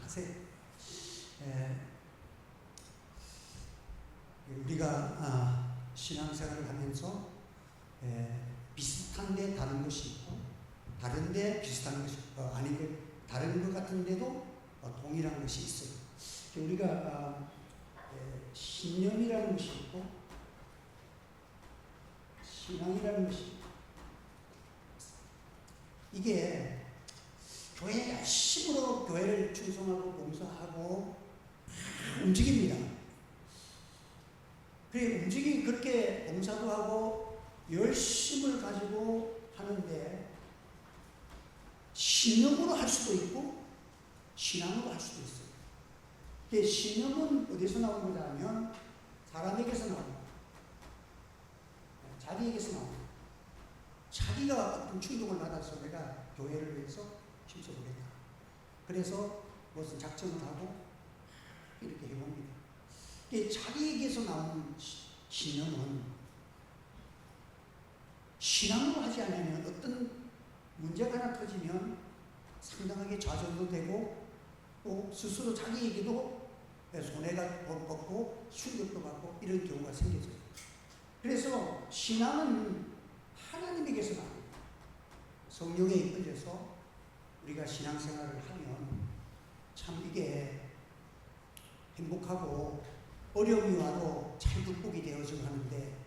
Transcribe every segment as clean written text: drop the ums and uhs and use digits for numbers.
하세요. 우리가 신앙생활을 하면서 비슷한데 다른 것이 있고, 다른데 비슷한 것이 아닌데 다른 것 같은데도 동일한 것이 있어요. 우리가 신념이라는 것이 있고 신앙이라는 것이 있고, 이게 교회 열심으로 교회를 충성하고 봉사하고 움직입니다. 그렇게 봉사도 하고 열심을 가지고 하는데 신념으로 할 수도 있고 신앙으로 할 수도 있어요. 신념은 어디서 나온 거냐 하면 사람에게서 나옵니다. 자기에게서 나옵니다. 자기가 어떤 충동을 받아서 내가 교회를 위해서 힘써보겠다. 그래서 무슨 작전을 하고 이렇게 해봅니다. 자기에게서 나오는 신념은 신앙으로 하지 않으면 어떤 문제가 하나 터지면 상당하게 좌절도 되고 또 스스로 자기에게도 손해가 벗고 충격도 받고 이런 경우가 생겨져요. 그래서 신앙은 하나님에게서 나옵니다. 성령에 이끌려서 우리가 신앙생활을 하면 참 이게 행복하고 어려움이 와도 잘 극복이 되어지고 하는데,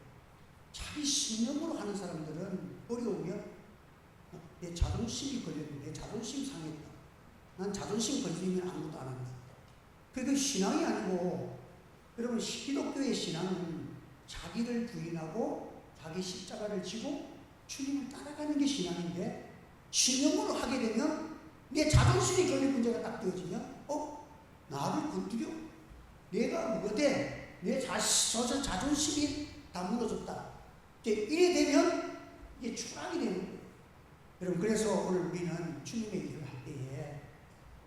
자기 신념으로 하는 사람들은 어려우면 내 자존심이 걸렸는데 내 자존심 상했다. 난 자존심 걸리면 아무것도 안 한다. 그게 신앙이 아니고, 여러분 기독교의 신앙은 자기를 부인하고 자기 십자가를 지고 주님을 따라가는 게 신앙인데, 신념으로 하게 되면 내 자존심이 걸린 문제가 딱 되어지면 나를 건드려? 내가 뭐가 돼? 내 자존심이 다 무너졌다. 이래 되면 이게 추락이 되는 거예요. 여러분, 그래서 오늘 우리는 주님의 일을 할 때에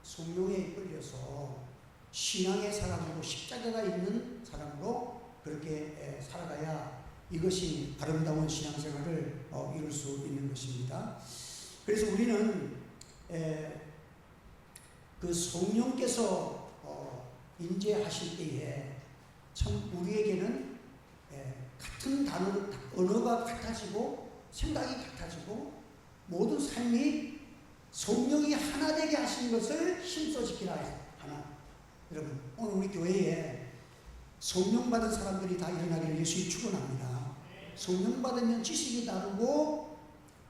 성령에 이끌려서 신앙의 사람으로, 십자가가 있는 사람으로 그렇게 살아가야 이것이 아름다운 신앙생활을 이룰 수 있는 것입니다. 그래서 우리는 그 성령께서 임재하실 때에 참 우리에게는 같은 언어가 같아지고 생각이 같아지고 모든 삶이 성령이 하나 되게 하신 것을 힘써 지키라 하나. 여러분, 오늘 우리 교회에 성령 받은 사람들이 다 일어나기를 예수님 축원합니다. 성령 받으면 지식이 다르고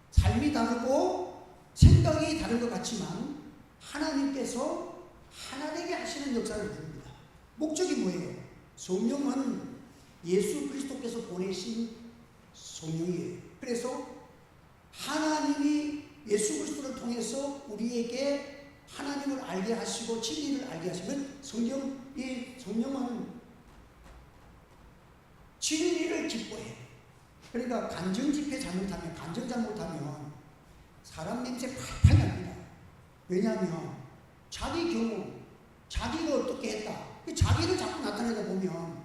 삶이 다르고 생각이 다른 것 같지만 하나님께서 하나 되게 하시는 역사를 부릅니다. 목적이 뭐예요? 성령은 예수 그리스도께서 보내신 성령이에요. 그래서 하나님이 예수 그리스도를 통해서 우리에게 하나님을 알게 하시고 진리를 알게 하시면 성령은 진리를 기뻐해요. 그러니까 간정 잘못하면 사람 냄새 팔팔 납니다. 왜냐하면 자기 경우, 자기가 어떻게 했다, 자기를 자꾸 나타내다 보면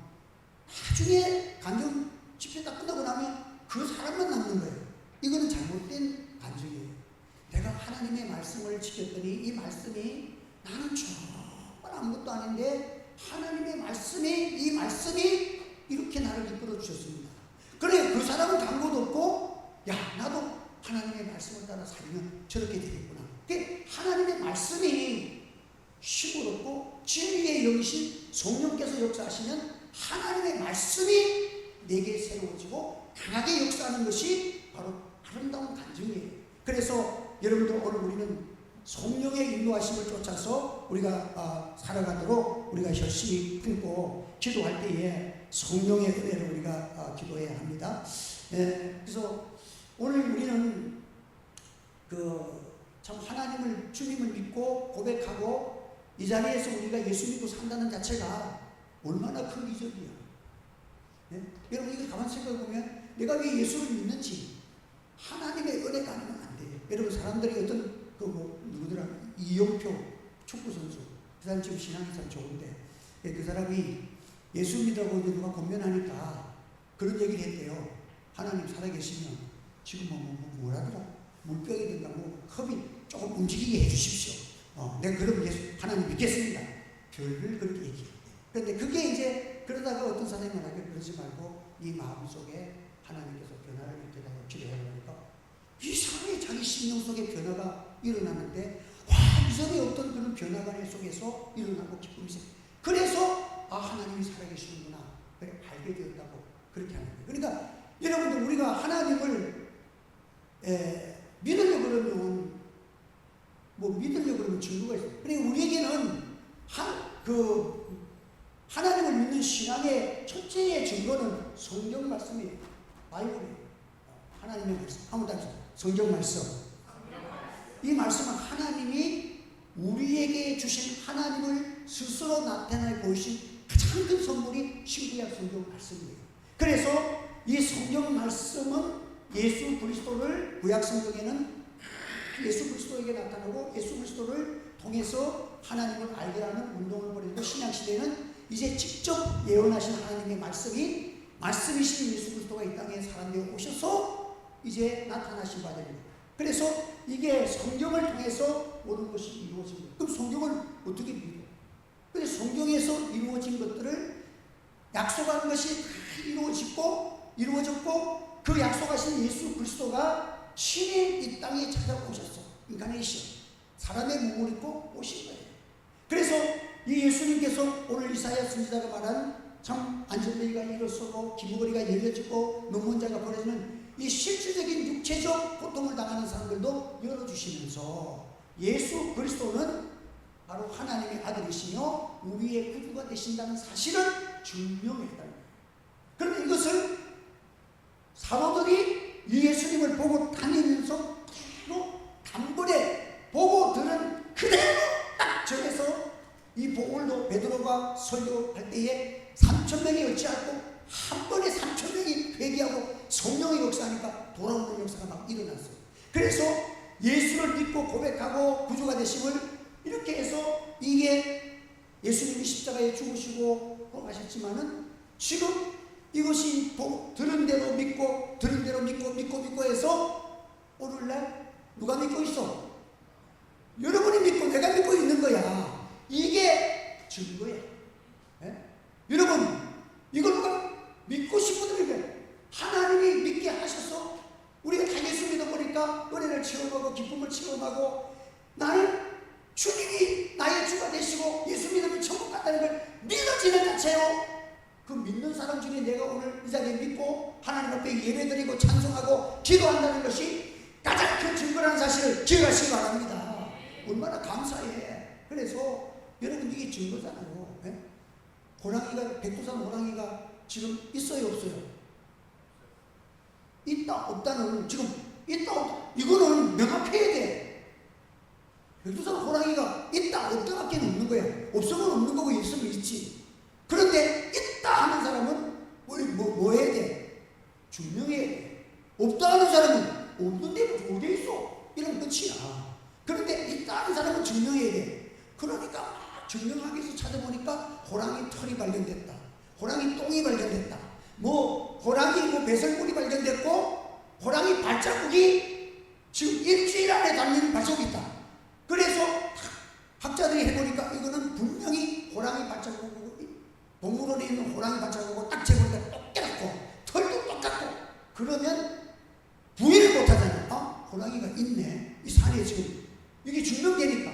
나중에 간정 집회 딱 끝나고 나면 그 사람만 남는 거예요. 이거는 잘못된 간증이에요. 내가 하나님의 말씀을 지켰더니 이 말씀이 나는 정말 아무것도 아닌데 하나님의 이 말씀이 이렇게 나를 이끌어 주셨습니다. 그래, 그 사람은 아무것도 없고, 야, 나도 하나님의 말씀을 따라 살면 저렇게 되겠구나. 하나님의 말씀이 힘을 얻고 진리의 영이신 성령께서 역사하시면 하나님의 말씀이 내게 새로워지고 강하게 역사하는 것이 바로 아름다운 간증이에요. 그래서 여러분들, 오늘 우리는 성령의 인도하심을 쫓아서 우리가 살아가도록 우리가 열심히 품고 기도할 때에 성령의 은혜를 우리가 기도해야 합니다. 그래서 오늘 우리는 참 하나님을, 주님을 믿고 고백하고 이 자리에서 우리가 예수 믿고 산다는 자체가 얼마나 큰 기적이야. 여러분, 이거 가만히 생각해보면 내가 왜 예수를 믿는지 하나님의 은혜가 아니면 안 돼요. 여러분, 사람들이 어떤 누구더라, 이용표 축구선수, 그 사람 지금 신앙이 참 좋은데 그 사람이 예수 믿다고 누가 권면하니까 그런 얘기를 했대요. 하나님 살아계시면 지금 뭐라더라, 물병이든가 컵이 조금 움직이게 해주십시오. 내가 그럼 하나님 믿겠습니다. 별을 그렇게 얘기해요. 그런데 그게 이제 그러다가 어떤 사람이 말하길 그러지 말고 네 마음속에 하나님께서 변화를 일으켜달라고 기도해보니까 이상하게 자기 심령 속에 변화가 일어나는데 이전에 어떤 그런 변화가 내 속에서 일어나고 기쁨이 생겨. 그래서 하나님이 살아계시는구나 그래 알게 되었다고 그렇게 하는 거예요. 그러니까 여러분들 우리가 하나님을 믿으려고 그러면 믿으려고 그러면 증거가 있어요. 그러니까 우리에게는 하나님을 믿는 신앙의 첫째의 증거는 성경 말씀이에요. 바이블이에요. 하나님의 말씀. 한번 더 성경 말씀. 이 말씀은 하나님이 우리에게 주신 하나님을 스스로 나타내 보이신 가장 큰 선물이 신구약 성경 말씀이에요. 그래서 이 성경 말씀은 예수 그리스도를 구약 성경에는 예수 그리스도에게 나타나고 예수 그리스도를 통해서 하나님을 알게 하는 운동을 벌이고 신약시대는 이제 직접 예언하신 하나님의 말씀이신 예수 그리스도가 이 땅에 사람 되어 오셔서 이제 나타나신 바들입니다. 그래서 이게 성경을 통해서 모든 것이 이루어진 거예요. 그럼 성경을 어떻게 믿어요? 근데 성경에서 이루어진 것들을 약속한 것이 다 이루어졌고 그 약속하신 예수 그리스도가 신이 이 땅에 찾아오셨어. 인카네이션. 사람의 몸을 입고 오신 거예요. 그래서 이 예수님께서 오늘 이사야 선지자가 말한 참 안전뱅이가 일어서고 기부거리가 열려지고 눈먼 자가 벌어지는 이 실질적인 육체적 고통을 당하는 사람들도 열어주시면서 예수 그리스도는 바로 하나님의 아들이시며 우리의 구주가 되신다는 사실을 증명했다는 거예요. 그런데 이것을 사도들이 이 예수님을 보고 다니면서 그대로 단번에 보고 들은 그대로 딱 정해서 이 복음도 베드로가 설교할 때에 3,000명이 어찌하고 한 번에 3,000명이 회개하고 성령의 역사하니까 돌아오는 역사가 막 일어났어요. 그래서 예수를 믿고 고백하고 구주가 되심을 이렇게 해서 이게 예수님이 십자가에 죽으시고 돌아가셨지만은 지금 이것이 들은 대로 믿고 해서 오늘날 누가 믿고 있어? 여러분이 믿고 내가 믿고 있는 거야. 이게 증거야. 여러분 이걸 누가 믿고 싶은 분들에게 하나님이 믿게 하셔서 우리가 다 예수 믿어보니까 은혜를 체험하고 기쁨을 체험하고 나는 주님이 나의 주가 되시고 예수 믿으면 천국 간다는 걸 믿어지는 자체요. 그 믿는 사람 중에 내가 오늘 이 자리에 믿고 하나님 앞에 예배드리고 찬송하고 기도한다는 것이 가장 큰 증거라는 사실을 기억하시기 바랍니다. 얼마나 감사해. 그래서 여러분 이게 증거잖아요. 호랑이가 백두산 호랑이가 지금 있어요 없어요? 있다 없다는 지금 있다 없다 이거는 명확해야 돼. 백두산 호랑이가 있다 없다밖에 없는 거야. 없으면 없는 거고 있으면 있지. 그런데 있다 하는 사람은 뭐 해야 돼? 증명해야 돼. 없다 하는 사람은 없는데 어디 있어? 이러면 끝이야. 그런데 있다 하는 사람은 증명해야 돼. 그러니까 증명하기 위해서 찾아보니까 호랑이 털이 발견됐다. 호랑이 똥이 발견됐다. 호랑이 배설물이 발견됐고 호랑이 발자국이 지금 일주일 안에 달리는 발자국이 있다. 그래서 학자들이 해보니까 이거는 분명히 호랑이 발자국이고 동물원에 있는 호랑이 발자국하고 딱 재보니까 똑같고 털도 똑같고 그러면 부인을 못하잖아. 호랑이가 있네. 이 산에 지금 이게 증명되니까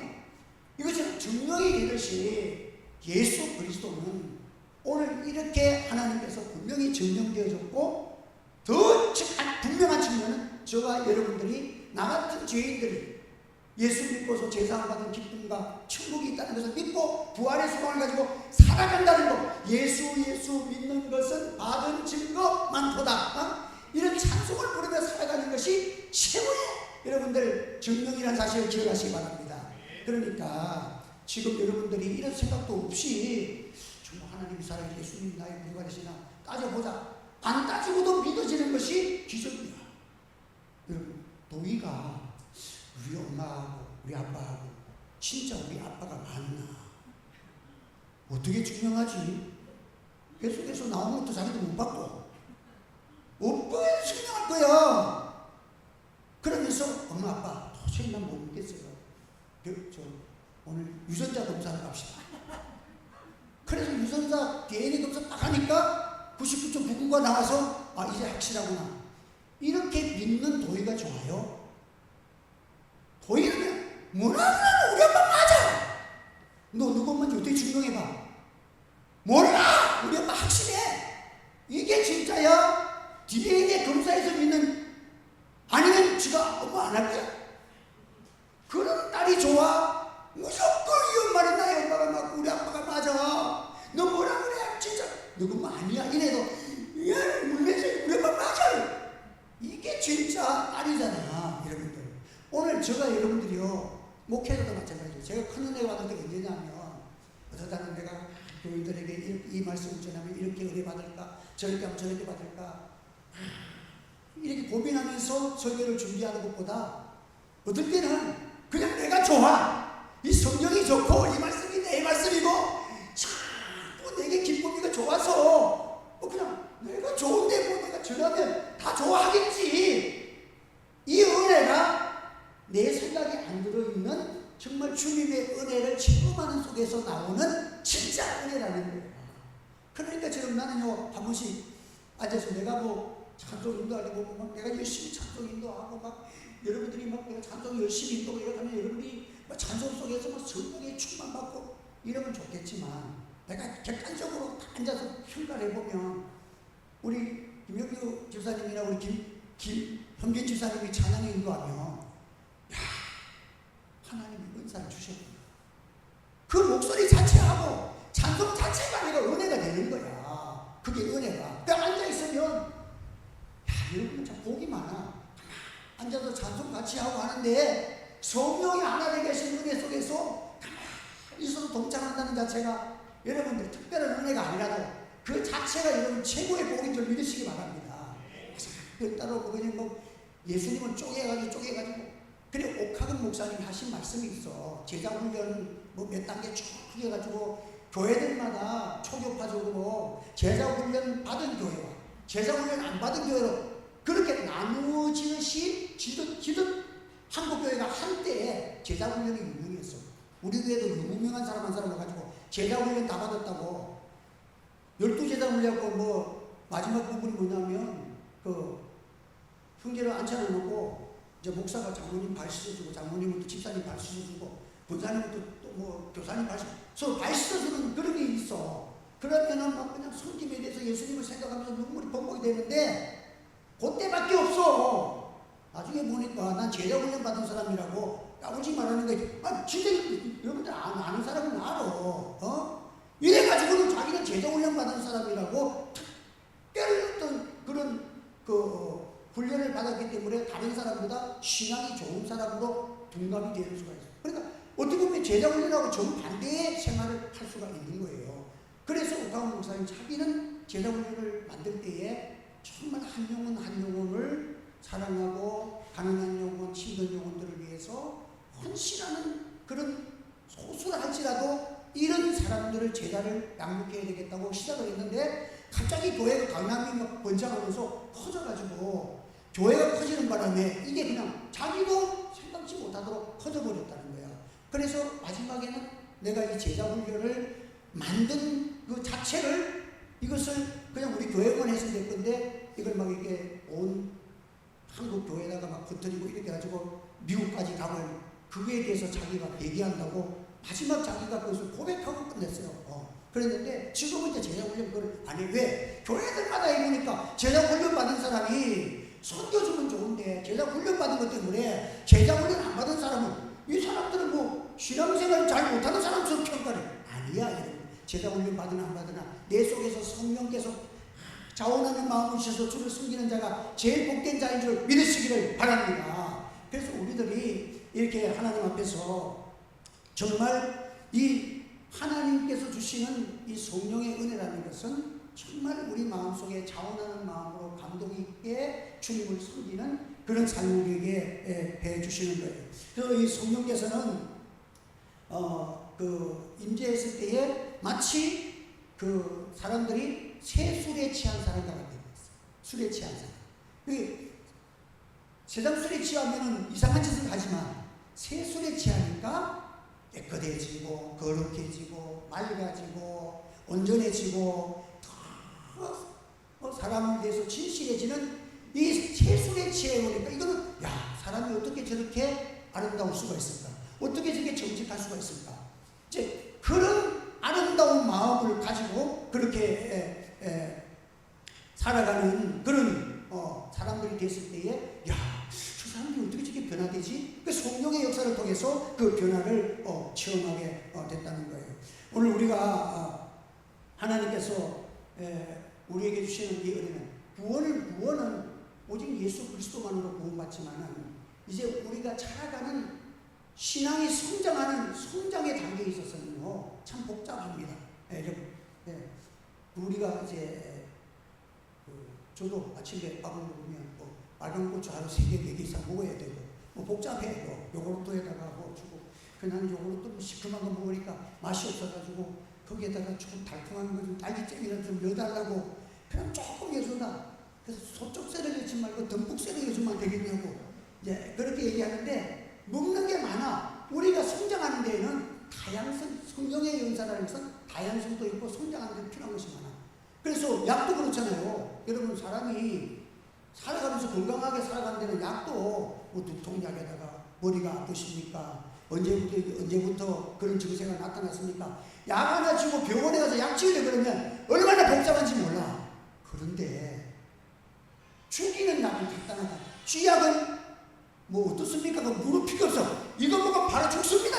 이것은 증명이 되듯이 예수 그리스도는 오늘 이렇게 하나님께서 분명히 증명되어졌고 더 분명한 측면은 저와 여러분들이 나 같은 죄인들이 예수 믿고서 제사함 받은 기쁨과 천국이 있다는 것을 믿고 부활의 소망을 가지고 살아간다는 것. 예수 믿는 것은 받은 증거 많도다. 이런 찬송을 부르며 살아가는 것이 최고의 여러분들 증명이라는 사실을 기억하시기 바랍니다. 그러니까 지금 여러분들이 이런 생각도 없이 정말 하나님이 살아 예수님 나의 구주가 되시나 따져보자. 안 따지고도 믿어지는 것이 기적이야. 여러분 도희가 우리 엄마하고 우리 아빠하고 진짜 우리 아빠가 맞나? 어떻게 증명하지? 계속해서 나오는 것도 자기도 못 받고 어떻게 증명할 거야? 그러면서 엄마 아빠 도저히 난 못 믿겠어요. 오늘 유전자 검사를 갑시다. 그래서 유전자 DNA 검사 딱 하니까 99.99가 나와서 아 이제 확실하구나. 이렇게 믿는 도희가 좋아요? 도희는 뭐라 우리 엄마 맞아. 너 누구 엄마인지 어떻게 증명해봐. 몰라 우리 엄마 확실해. 이게 진짜야? DNA 검사에서 믿는 아니면 지가 엄마 안 할 거야? 그런 딸이 좋아? 무조건 이 엄마는 나의 엄마가 맞고 우리 아빠가 맞아. 너 뭐라 그래? 진짜 너 엄마 아니야? 이래도 야 물매서 우리 엄마 맞아. 이게 진짜 딸이잖아. 여러분들 오늘 제가 여러분들이요 목회자도 마찬가지예요. 제가 큰 은혜 받은 게 언제냐면 어쩌다는 내가 교인들에게 이 말씀을 전하면 이렇게 은혜 받을까 저렇게 하면 저렇게 받을까 이렇게 고민하면서 설교를 준비하는 것보다 어떨 때는 그냥 내가 좋아. 이 성경이 좋고 이 말씀이 내 말씀이고 자꾸 내게 기쁨이가 좋아서 그냥 내가 좋은데 뭐 내가 전하면 다 좋아하겠지. 이 은혜가 내 생각이 안 들어있는 정말 주님의 은혜를 체험하는 속에서 나오는 진짜 은혜라는 거예요. 그러니까 지금 나는요 한 번씩 앉아서 내가 뭐 찬송 인도하려고 막 내가 열심히 찬송 인도하고 막 여러분들이 막 내가 찬송 열심히 인도하고 이렇게 하면 여러분들이 막 찬송 속에서 막 성령의 충만받고 이러면 좋겠지만 내가 객관적으로 다 앉아서 평가를 해보면 우리 김영규 집사님이나 우리 김현빈 집사님이 찬양에 인도하면 야 하나님이 은사를 주셨구나. 그 목소리 자체하고 찬송 자체가 내가 은혜가 되는 거야. 그게 은혜가. 내가 앉아있으면 야 여러분 참 복이 많아. 앉아서 찬송 같이 하고 하는데 성령이 하나 되게 하신 은혜 속에서 가만히 있어도 동참한다는 자체가 여러분들 특별한 은혜가 아니라도 그 자체가 여러분 최고의 복인 줄 믿으시기 바랍니다. 따로 그냥 뭐 예수님은 쪼개가지고 그래 옥하근 목사님이 하신 말씀이 있어. 제자훈련 뭐 몇 단계 쭉 해가지고 교회들마다 초교파적으로 제자훈련 받은 교회와 제자훈련 안 받은 교회로 그렇게 나누어지듯이 지듯 한국교회가 한때에 제자훈련이 유명했어. 우리 교회도 유명한 사람 한 사람 와가지고 제자훈련 다 받았다고. 12제자훈련하고 뭐 마지막 부분이 뭐냐면 그 형제를 앉혀놓고 놓고 이제 목사가 장로님 발 씻어주고 장로님은 또 집사님 발 씻어주고 본사님은 또 뭐 교사님 발 씻어주고 서로 발 씻어주는 그런 게 있어. 그러면은 막 그냥 성김에 대해서 예수님을 생각하면서 눈물이 벅벅이 되는데 그때밖에 없어. 나중에 보니까 난 제자훈련 받은 사람이라고 까불지 말하는 거지. 아 진짜 여러분들 아는 사람은 알아. 이래가지고는 자기는 제자훈련 받은 사람이라고 특별히 어떤 그런 그 훈련을 받았기 때문에 다른 사람보다 신앙이 좋은 사람으로 둔갑이 되는 수가 있어요. 그러니까 어떻게 보면 제자훈련하고 정반대의 생활을 할 수가 있는 거예요. 그래서 옥하근 목사님 자기는 제자훈련을 만들 때에 정말 한 영혼을 사랑하고 가난한 영혼, 힘든 영혼들을 위해서 헌신하는 그런 소수라 할지라도 이런 사람들을 제자를 양육해야 되겠다고 시작을 했는데 갑자기 교회가 강남이 막 번창하면서 커져가지고 교회가 커지는 바람에 이게 그냥 자기도 생각지 못하도록 커져버렸다는 거야. 그래서 마지막에는 내가 이 제자훈련을 만든 그 자체를 이것을 그냥 우리 교회만 했으면 될 건데 이걸 막 이렇게 온 한국 교회에다가 막 퍼뜨리고 이렇게 해가지고 미국까지 가면 그거에 대해서 자기가 얘기한다고 마지막 자기가 그것을 고백하고 끝냈어요. 그랬는데 지금은 이제 제자훈련 그걸 안 해. 왜? 교회들마다 해보니까 제자훈련 받은 사람이 선교주면 좋은데 제자훈련 받은 것 때문에 제자훈련 안 받은 사람은 이 사람들은 뭐 신앙생활을 잘 못하는 사람처럼 평가를 아니야. 여러분. 제자훈련 받으나 안 받으나 내 속에서 성령께서 자원하는 마음을 주셔서 주를 숨기는 자가 제일 복된 자인 줄 믿으시기를 바랍니다. 그래서 우리들이 이렇게 하나님 앞에서 정말 이 하나님께서 주시는 이 성령의 은혜라는 것은 정말 우리 마음속에 자원하는 마음으로 감동 있게 주님을 섬기는 그런 삶을 우리에게 해 주시는 거예요. 그래서 이 성령께서는 그 임재했을 때에 마치 그 사람들이 새 술에 취한 사람과 같았어요. 술에 취한 사람. 세상 술에 취하면 이상한 짓을 하지만 새 술에 취하니까 깨끗해지고 거룩해지고 맑아지고 온전해지고 더 사람에 대해서 진실해지는 이 세술에 취해오니까 이거는 사람이 어떻게 저렇게 아름다울 수가 있을까? 어떻게 저렇게 정직할 수가 있을까? 이제 그런 아름다운 마음을 가지고 그렇게 살아가는 그런 사람들이 됐을 때에 저 사람들이 어떻게 저렇게 변화되지? 그 성령의 역사를 통해서 그 변화를 체험하게 됐다는 거예요. 오늘 우리가 하나님께서 우리에게 주시는 이 은혜는 구원은 오직 예수 그리스도만으로 구원받지만은 이제 우리가 자라가는 신앙이 성장하는 성장의 단계에 있어서는요 참 복잡합니다. 여러분, 우리가 이제 저도 아침에 밥을 먹으면 빨간 고추 하루 3개, 4개 이상 먹어야 되고 복잡해요. 요구르트에다가 주고 그냥 요구르트 시큼한 거 먹으니까 맛이 없어가지고 거기에다가 조금 달콤한 거 좀 딸기잼이나 좀 넣어달라고 그냥 조금 해준다. 그래서 소쪽 썰어주지 말고 듬뿍 썰어주면 되겠냐고 그렇게 얘기하는데 먹는 게 많아. 우리가 성장하는 데에는 다양성, 성령의 연사라는 것은 다양성도 있고 성장하는 데 필요한 것이 많아. 그래서 약도 그렇잖아요. 여러분 사람이 살아가면서 건강하게 살아가는 데는 약도 두통약에다가 머리가 아프십니까? 언제부터 그런 증세가 나타났습니까? 약 하나 주고 병원에 가서 약 지으려 그러면 얼마나 복잡한지 몰라. 그런데 죽이는 약은 간단하다. 쥐약은 어떻습니까? 무릎 필요 없어. 이거 먹으면 바로 죽습니다.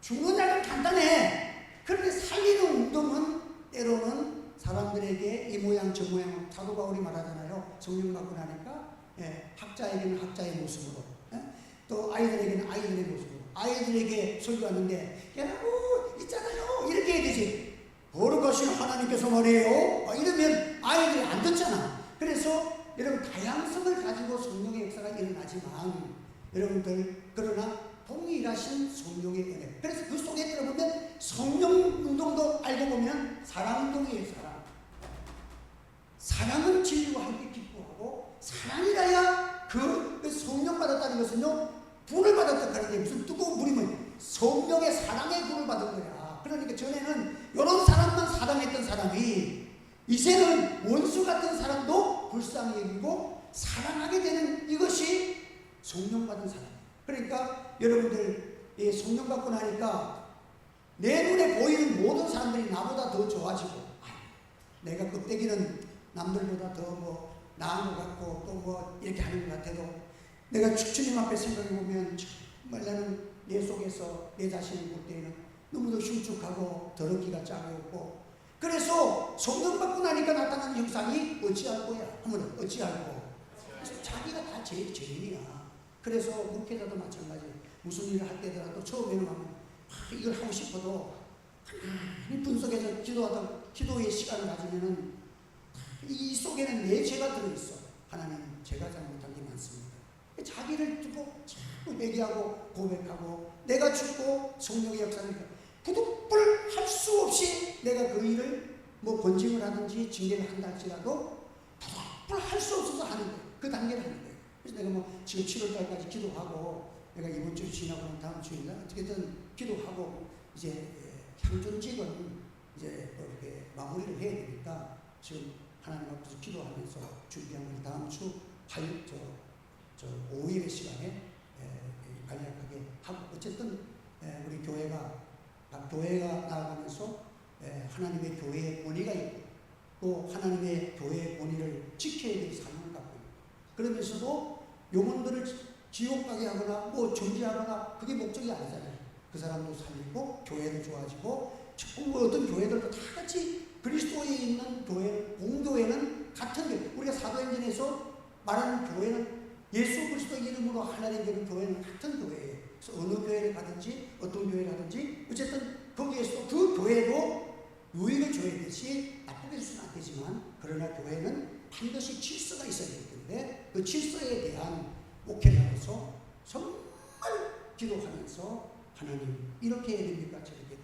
죽는 약은 간단해. 그런데 살리는 운동은 때로는 사람들에게 이 모양 저 모양 사도 바울이 말하잖아요. 성령 받고 나니까 학자에게는 학자의 모습으로 또 아이들에게는 아이들의 모습으로 아이들에게 설교하는데 있잖아요 이렇게 해야 되지. 거룩하신 하나님께서 말해요 이러면 아이들이 안 듣잖아. 그래서 여러분 다양성을 가지고 성령의 역사가 일어나지만 여러분들 그러나 동일하신 성령의 은혜. 그래서 그 속에 들어보면 성령 운동도 알고 보면 사랑 운동이에요. 사랑은 진리와 함께 기뻐하고 사랑이라야 그 성령 받았다는 것은요 분을 받았다 하는데 무슨 뜨거운 물이면 성령의 사랑의 분을 받은 거야. 그러니까 전에는 이런 사람만 사랑했던 사람이 이제는 원수 같은 사람도 불쌍히 여기고 사랑하게 되는 이것이 성령 받은 사람. 그러니까 여러분들 성령 받고 나니까 내 눈에 보이는 모든 사람들이 나보다 더 좋아지고 내가 껍데기는 남들보다 더 나은 것 같고 또 이렇게 하는 것 같아도 내가 주님 앞에 생각해 보면 정말 나는 내 속에서 내 자신을 볼 때에는 너무도 흉측하고 더럽기가 짝이 없고 그래서 성령 받고 나니까 나타나는 형상이 어찌할 거야? 하면 어찌할고? 자기가 다 죄인이야. 그래서 목회자도 마찬가지. 무슨 일을 할 때더라도 처음에는 하면 이걸 하고 싶어도 이 분석해서 기도의 시간을 가지면은 이 속에는 내 죄가 들어있어. 하나님 제가 잘못한 게 많습니다. 자기를 두고 자꾸 얘기하고 고백하고 내가 죽고 성령의 역사를 부득불 할 수 없이 내가 그 일을 권징을 하든지 징계를 한다 할지라도 부득불 할 수 없어서 하는 거예요. 그 단계를 하는 거예요. 그래서 내가 지금 7월달까지 기도하고 내가 이번 주 지나고 다음 주인가 어떻게든 기도하고 이제 향전직은 이제 이렇게 마무리를 해야 되니까 지금 하나님 앞에서 기도하면서 준비한 걸 다음 주 5일의 시간에 간략하게 하고 어쨌든 우리 교회가 나아가면서 하나님의 교회의 권위가 있고 또 하나님의 교회의 권위를 지켜야 될 사명을 갖고 있고 그러면서도 영혼들을 지옥 가게 하거나 정지하거나 그게 목적이 아니잖아요. 그 사람도 살리고 교회도 좋아지고 어떤 교회들도 다 같이 그리스도에 있는 교회, 공교회는 같은 교회. 우리가 사도행전에서 말하는 교회는 예수 그리스도 이름으로 하나 된 교회는 같은 교회예요. 그래서 어느 교회를 가든지 어떤 교회를 가든지 어쨌든 거기에서 그 교회도 유익을 줘야 되지 나쁘게 해서는 안 되지만 그러나 교회는 반드시 질서가 있어야 되기 때문에 그 질서에 대한 목회자로서 정말 기도하면서 하나님 이렇게 해야 됩니까? 저렇게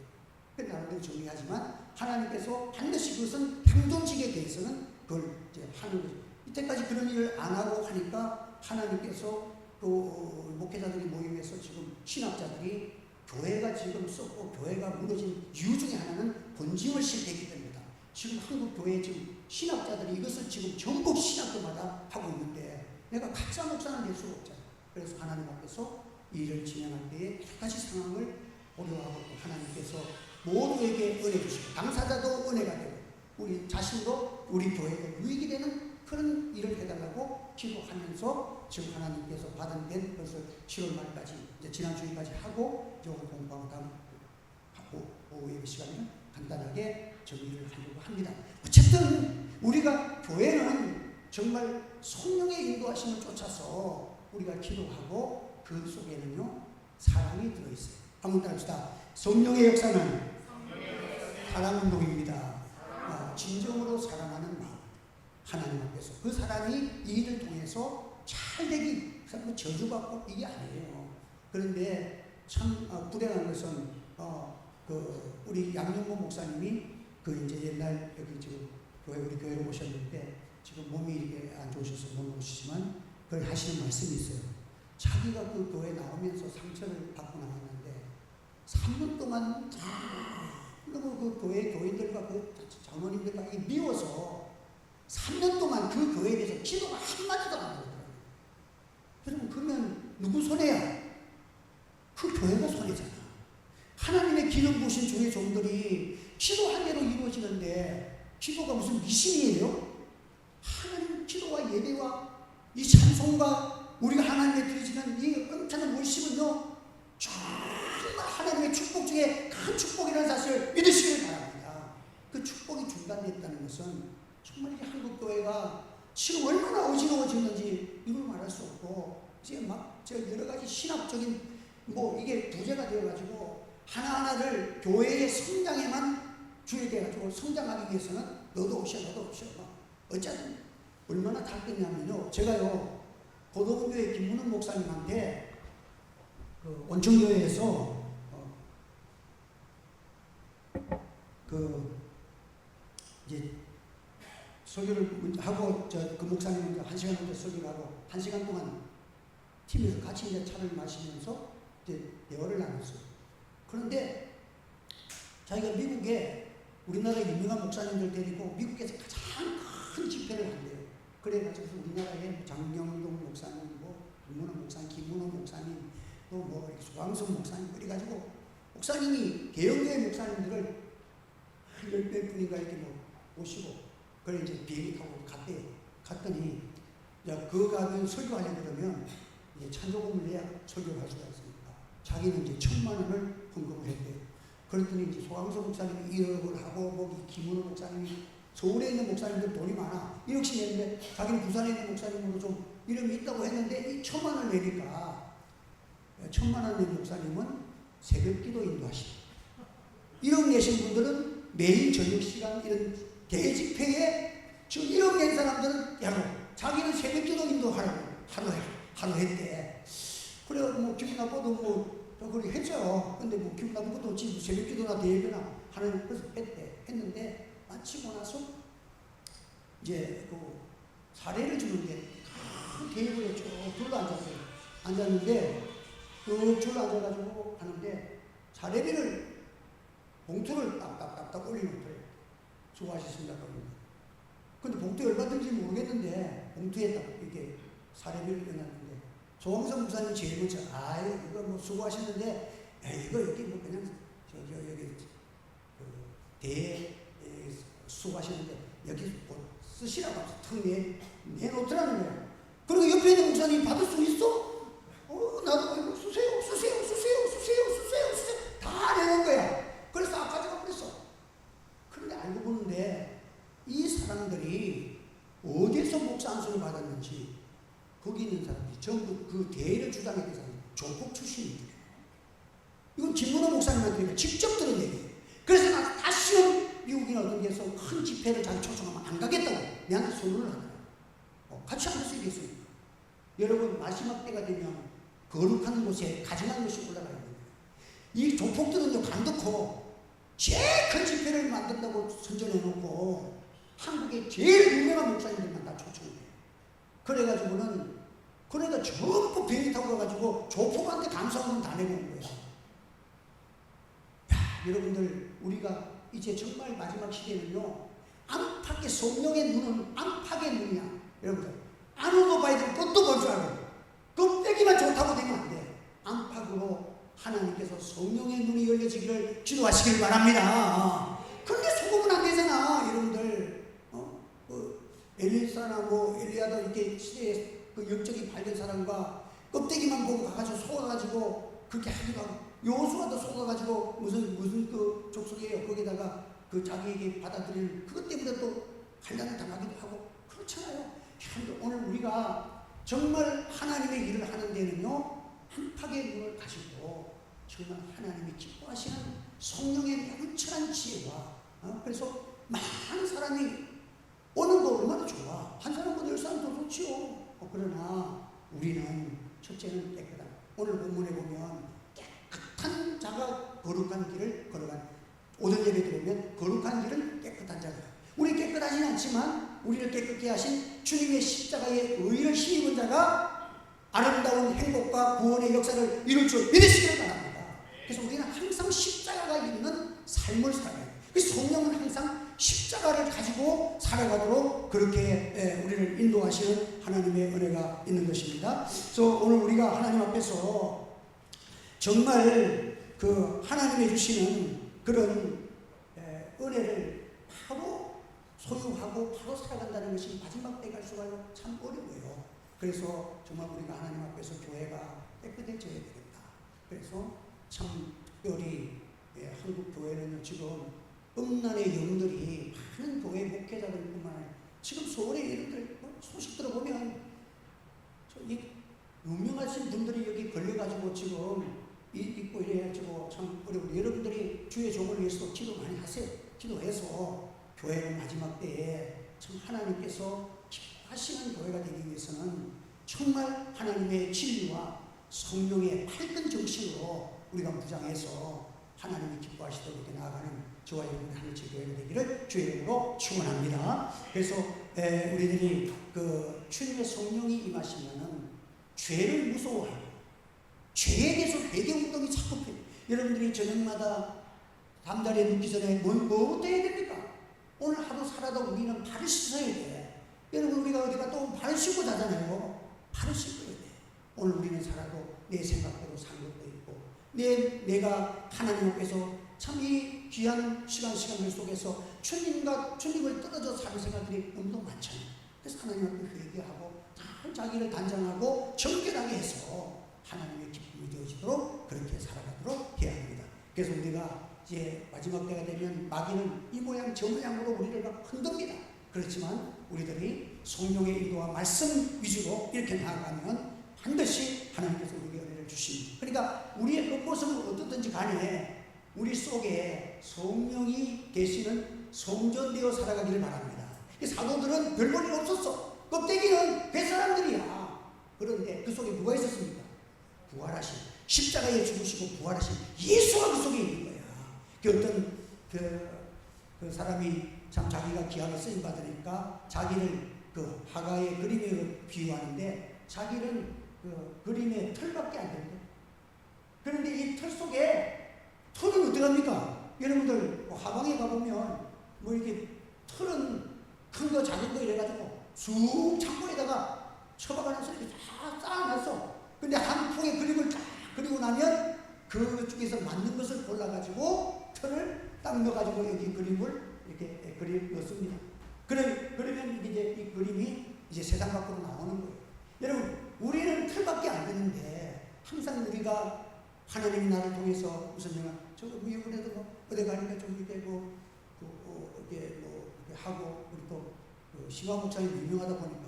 그 나름대로 정리하지만 하나님께서 반드시 그것은 향전직에 대해서는 그걸 이제 하는 거죠. 이때까지 그런 일을 안 하고 하니까 하나님께서 또 목회자들이 모임에서 지금 신학자들이 교회가 지금 썩고 교회가 무너진 이유 중에 하나는 본질을 실패했기 때문이다. 지금 한국 교회 지금 신학자들이 이것을 지금 전국 신학교마다 하고 있는데 내가 가짜 목사는 될 수가 없잖아. 그래서 하나님 앞에서 일을 진행할 때에 여러 가지 상황을 고려하고 하나님께서 모두에게 은혜 주시고 당사자도 은혜가 되고 우리 자신도 우리 교회에 유익이 되는 그런 일을 해달라고 기도하면서 지금 하나님께서 받은 된 것을 7월 말까지 이제 지난주까지 하고 이제 오늘 공부하고 다음 오후 예배 시간에는 간단하게 정리를 하려고 합니다. 어쨌든 우리가 교회는 정말 성령의 인도하심을 쫓아서 우리가 기도하고 그 속에는요 사랑이 들어있어요. 한번 따라합시다. 성령의 역사는 사랑 운동입니다. 진정으로 사랑하는 마음 하나님 앞에서 그 사랑이 이 일을 통해서 잘 되기 저주받고 이게 아니에요. 그런데 참 불행한 것은 우리 양용모 목사님이 그 이제 옛날 여기 지금 우리 교회로 오셨는데 지금 몸이 이렇게 안 좋으셔서 못 오시지만 그 하시는 말씀이 있어요. 자기가 그 교회 나오면서 상처를 받고 나왔는데 3년 동안 너무 그 교회 교인들과 그 장로님들과 미워서 3년 동안 그 교회에 대해서 기도가 한마디도 안 하더라고요. 여러분 그러면 누구 손해야? 그 교회가 손해잖아. 하나님의 기름 부으신 주의 종들이 기도한 대로 이루어지는데 기도가 무슨 미신이에요? 하나님 기도와 예배와 이 찬송과 우리가 하나님께 드리지는 이 엄청난 월십은요 정말 하나님의 축복 중에 큰 축복이라는 사실을 믿으시길 바랍니다. 그 축복이 중단됐다는 것은 정말 이 한국 교회가 지금 얼마나 어지러워졌는지 이걸 말할 수 없고 이제 막 여러 가지 신학적인 이게 부재가 되어가지고 하나하나를 교회의 성장에만 주의돼 가지고 성장하기 위해서는 너도 오셔 어쨌든 얼마나 닿겠냐면요. 제가요 고도분교회 김문원 목사님한테 그 온천교회에서 이제 설교를 하고 그 목사님은 1시간 정도 설교를 하고 1시간 동안 팀에서 같이 이제 차를 마시면서 이제 대화를 나눴어요. 그런데 자기가 미국에 우리나라의 유명한 목사님들 데리고 미국에서 가장 큰 집회를 한대요. 그래가지고 우리나라의 장경동 목사님, 김문원 목사님, 김문원 목사님, 또 소광성 목사님 그래가지고 목사님이 개혁교회 목사님들을 10몇 분인가 이렇게 오시고 그래 이제 비행기 타고 갔대요. 갔더니 그거 가면 설교하려고 그러면 이제 찬조금을 내야 설교를 할 수가 있으니까 자기는 이제 1,000만 원을 헌금을 했대요. 그랬더니 이제 소광성 목사님이 1억을 하고 김문원 목사님이 서울에 있는 목사님들 돈이 많아 1억씩 내는데 자기는 부산에 있는 목사님으로 좀 이름이 있다고 했는데 이 1,000만 원 내니까 1,000만 원 낸 목사님은 새벽기도 인도하시고 1억 내신 분들은 매일 저녁 시간 이런 대집회에 1억 낸 사람들은 자기는 새벽기도 인도하라고 하루 했대. 그래 기분 나빠도 그렇게 했죠. 근데 기분 나쁜 것도 없지 새벽기도나 대예배나 하는 그래서 했는데 마치고 나서 이제 그 사례를 주는데 큰 테이블에 쭉 둘러 앉았어요. 앉았는데 쭉 줄로 앉아가지고 하는데 사례비를 봉투를 딱딱딱딱 올려놓더래요. 수고하셨습니다. 근데 봉투에 얼마 든지 모르겠는데 봉투에 딱 이렇게 사례비를 넣어놨는데 조홍선 목사님 제일 먼저 이거 수고하셨는데 이거 여기 그냥 여기 수고하셨는데 여기 쓰시라고 하면서 턱 내놓더라는 거야. 그리고 옆에 있는 목사님 받을 수 있어? 나도 쓰세요 다 내놓은 거야. 그래서 아까지가 그랬어. 그런데 알고 보는데 이 사람들이 어디서 목사 안수를 받았는지 거기 있는 사람들이 전부 그 대의를 주장했던 사람이 조폭 출신이에요. 이건 김문호 목사님한테 직접 들은 얘기예요. 그래서 나 다시는 미국이나 어떤 데서 큰 집회를 자기 초청하면 안 가겠다고 내한테 소리를 하더라고요. 같이 안 할 수 있겠습니까? 여러분 마지막 때가 되면 거룩한 곳에 가증한 것이 올라가 있는 거예요. 이 조폭들은요 간독고 제일 큰 집회를 만든다고 선전해놓고 한국의 제일 유명한 목사님들만 다 초청해요. 그러니까 전부 비행기 타고 가가지고 조폭한테 감사원금 다 내고 온 거예요. 여러분들 우리가 이제 정말 마지막 시대는요 안팎의 성령의 눈은 안팎의 눈이야. 여러분들 안으로 봐야 되고 겉도 볼 줄 알고 껍데기만 좋다고 되면 안 돼. 안팎으로 하나님께서 성령의 눈이 열려지기를 기도하시길 바랍니다. 그런데 속으면 안 되잖아 여러분들. 엘리사나 뭐 엘리야도 이렇게 시대에 그 영적인 발견 사람과 껍데기만 보고 가가지고 속아가지고 그렇게 하기도 하고, 여호수아도 속아가지고 무슨 그 족속이에요 거기다가 그 자기에게 받아들이는 그것 때문에 또 환난을 당하기도 하고 그렇잖아요. 오늘 우리가 정말 하나님의 일을 하는 데는요 한팍의 눈을 가지고 정말 하나님이 기뻐하시는 성령의 영천한 지혜와 그래서 많은 사람이 오는 거 얼마나 좋아. 한 사람보다 10사람 더 좋지요. 그러나 우리는 첫째는 깨끗한, 오늘 본문에 보면 깨끗한 자가 거룩한 길을 걸어간, 오전 예배 들으면 거룩한 길은 깨끗한 자가. 우리 깨끗하진 않지만 우리를 깨끗게 하신 주님의 십자가의 의를 힘입은 자가 아름다운 행복과 구원의 역사를 이룰 줄 믿으시기를 바랍니다. 그래서 우리는 항상 십자가가 있는 삶을 살아요. 그래서 성령은 항상 십자가를 가지고 살아가도록 그렇게 우리를 인도하시는 하나님의 은혜가 있는 것입니다. 그래서 오늘 우리가 하나님 앞에서 정말 그 하나님이 주시는 그런 은혜를 바로 소유하고 바로 살아간다는 것이 마지막 때 갈수록 참 어려워요. 그래서 정말 우리가 하나님 앞에서 교회가 깨끗해져야 되겠다. 그래서 참 특별히 한국 교회는 지금 음란의 영들이 많은 교회 목회자들뿐만 아니라 지금 서울에 예를 소식 들어보면 이 유명하신 분들이 여기 걸려가지고 지금 있고 이래가지고 참 어려운데, 여러분들이 주의 종을 위해서 기도 많이 하세요. 기도해서 교회는 마지막 때에 참 하나님께서 기뻐하시는 교회가 되기 위해서는 정말 하나님의 진리와 성령의 밝은 정신으로 우리가 무장해서 하나님이 기뻐하시도록 이렇게 나아가는 저와 여러분의 하늘의 교회가 되기를 주의 이름으로 축원합니다. 그래서 우리들이 그 주님의 성령이 임하시면은 죄를 무서워하고 죄에 대해서 회개운동이 자꾸 필요해요. 여러분들이 저녁마다 담다리에 눕기 전에 뭐부터 해야 됩니까? 오늘 하루 살아도 우리는 발을 씻어야 돼. 여러분 우리가 어디 가도 발을 씻고 자잖아요. 발을 씻어야 돼. 오늘 우리는 살아도 내 생각대로 산 것도 있고 내가 하나님 앞에서 참 이 귀한 시간들 속에서 주님을 떨어져 사는 생각들이 너무 많잖아요. 그래서 하나님 앞에 회개하고 잘 자기를 단장하고 정결하게 해서 하나님의 기쁨이 되어지도록 그렇게 살아가도록 해야 합니다. 그래서 우리가 이제 마지막 때가 되면 마귀는 이 모양 저 모양으로 우리를 막 흔듭니다. 그렇지만 우리들이 성령의 인도와 말씀 위주로 이렇게 나아가면 반드시 하나님께서 우리에게 은혜를 주십니다. 그러니까 우리의 겉모습은 어떻든지 간에 우리 속에 성령이 계시는 성전되어 살아가기를 바랍니다. 사도들은 별 볼일 없었어. 껍데기는 뱃사람들이야. 그런데 그 속에 누가 있었습니까? 부활하신, 십자가에 죽으시고 부활하신 예수가 그 속에 있는 거야. 어떤 그 사람이 참 자기가 귀하게 쓰임받으니까 자기를 그 하가의 그림으로 비유하는데 자기는 그 그림의 털밖에 안 되는 거야. 그런데 이 털 속에 털은 어떻게 합니까? 여러분들 하방에 가보면 뭐 이렇게 털은 큰 거 작은 거 이래가지고 쑥 창고에다가 처박아놔서 이렇게 다 쌓아놨어. 근데 한 폭의 그림을 딱 그리고 나면 그 중에서 맞는 것을 골라가지고 털을 딱 넣어가지고 여기 그림을 이렇게 그림 넣습니다. 그러면 이제 이 그림이 이제 세상 밖으로 나오는 거예요. 여러분, 우리는 털밖에 안 되는데 항상 우리가 하나님이 나를 통해서 무슨 영화, 저거 미국에도 뭐 어디 가니까 좀 이렇게 뭐 이렇게 하고, 우리 또 시와 목사님 유명하다 보니까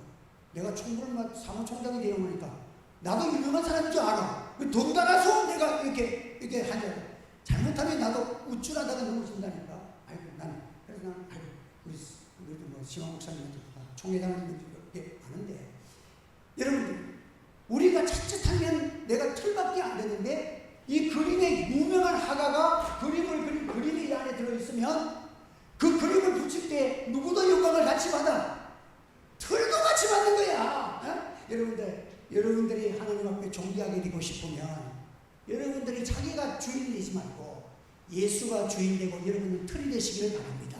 내가 총무를 사무총장이 되어 보니까 나도 유명한 사람인 줄 알아. 돈 달아서 내가 이렇게 하죠. 잘못하면 나도 우쭐하다가 넘어진다니까. 그래서 나는 우리도 뭐 시와 목사님한테 총회장님들 이렇게 아는데, 여러분들 우리가 자칫하면 내가 털밖에 안 되는데 이 그림의 유명한 화가가 그림을 그린 그림이 이 안에 들어있으면 그 그림을 붙일 때 누구도 영광을 같이 받아. 털도 같이 받는 거야. 여러분들이 하나님 앞에 존귀하게 되고 싶으면 여러분들이 자기가 주인 되지 말고 예수가 주인되고 여러분은 틀이 되시기를 바랍니다.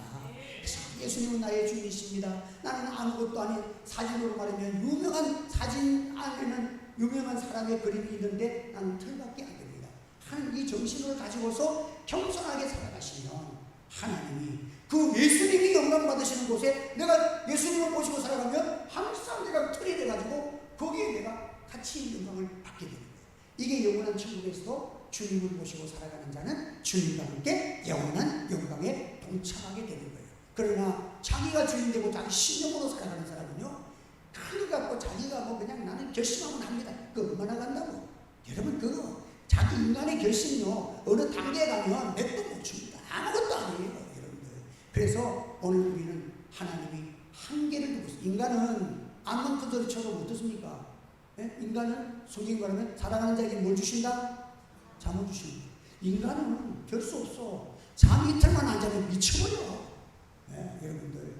그래서 예수님은 나의 주인이십니다. 나는 아무것도 아닌, 사진으로 말하면 유명한 사진 안에는 유명한 사람의 그림이 있는데 나는 틀밖에 안 됩니다. 하는 이 정신을 가지고서 겸손하게 살아가시면 하나님이 그 예수님이 영광 받으시는 곳에 내가 예수님을 모시고 살아가면 항상 내가 틀이 돼가지고 거기에 내가 같이 영광을 받게 되는 거예요. 이게 영원한 천국에서도 주님을 모시고 살아가는 자는 주님과 함께 영원한 영광에 동참하게 되는 거예요. 그러나 자기가 주인되고 자기 신념으로 살아가는 사람은요, 칼을 갖고 자기가 뭐 그냥 나는 결심하면 합니다. 그거 얼마나 간다고? 여러분, 그거 자기 인간의 결심요 어느 단계에 가면 몇 번 못 줍니다. 아무것도 아니에요, 여러분들. 그래서 오늘 우리는 하나님이 한계를 두고 있어요. 인간은 암만 큰 소리 쳐도 어떻습니까? 예? 인간은 성경에 말하면 사랑하는 자에게 뭘 주신다? 잠을 주십니다. 인간은 별 수 없어. 잠 이틀만 안 자면 미쳐버려. 예, 여러분들.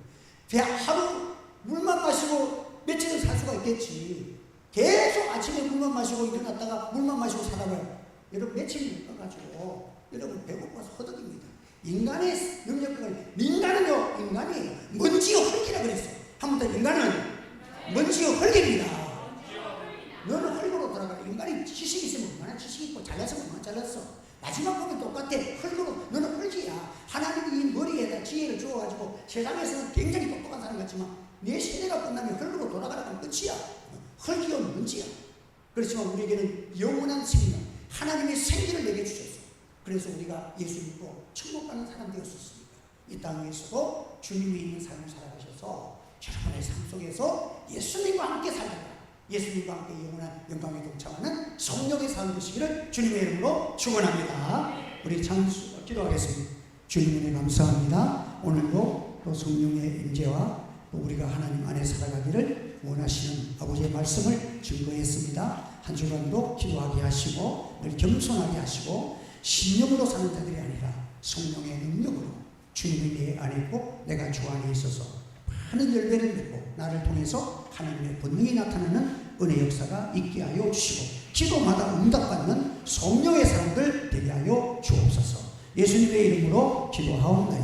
하루 물만 마시고 며칠은 살 수가 있겠지. 계속 아침에 물만 마시고 일어났다가 물만 마시고 살아봐요. 여러분 며칠 가가지고 여러분 배고파서 허덕입니다. 인간의 능력과 인간은요, 인간이 먼지와 흙이라 그랬어. 한 번 더, 인간은 먼지와 흙입니다. 너는 흙으로 돌아가. 인간이 지식이 있으면 얼마나 지식이 있고 잘났으면 얼마나 잘났어. 마지막 보면 똑같아. 흙으로, 너는 흙이야. 하나님이 이 머리에다 지혜를 주어가지고 세상에서는 굉장히 똑똑한 사람 같지만 내 세대가 끝나면 흙으로 돌아가라면 끝이야. 흙이요 먼지야. 그렇지만 우리에게는 영원한 생명, 하나님의 생기를 내게 주셨어. 그래서 우리가 예수 믿고 천국 가는 사람 되었었습니다. 이 땅에서도 주님이 있는 삶을 살아가셔서 여러분의 삶 속에서 예수님과 함께 살다가 예수님과 함께 영원한 영광에 동참하는 성령의 삶 되시기를 주님의 이름으로 축원합니다. 우리 찬수 기도하겠습니다. 주님 은혜 감사합니다. 오늘도 또 성령의 임재와 또 우리가 하나님 안에 살아가기를 원하시는 아버지의 말씀을 증거했습니다. 한 주간도 기도하게 하시고 늘 겸손하게 하시고 신령으로 사는 자들이 아니라 성령의 능력으로 주님이 내 안에 있고 내가 주 안에 있어서 많은 열매를 맺고 나를 통해서 하나님의 본능이 나타나는 은혜 역사가 있게 하여 주시고 기도마다 응답받는 성령의 사람들 되게 하여 주옵소서. 예수님의 이름으로 기도하옵나이다.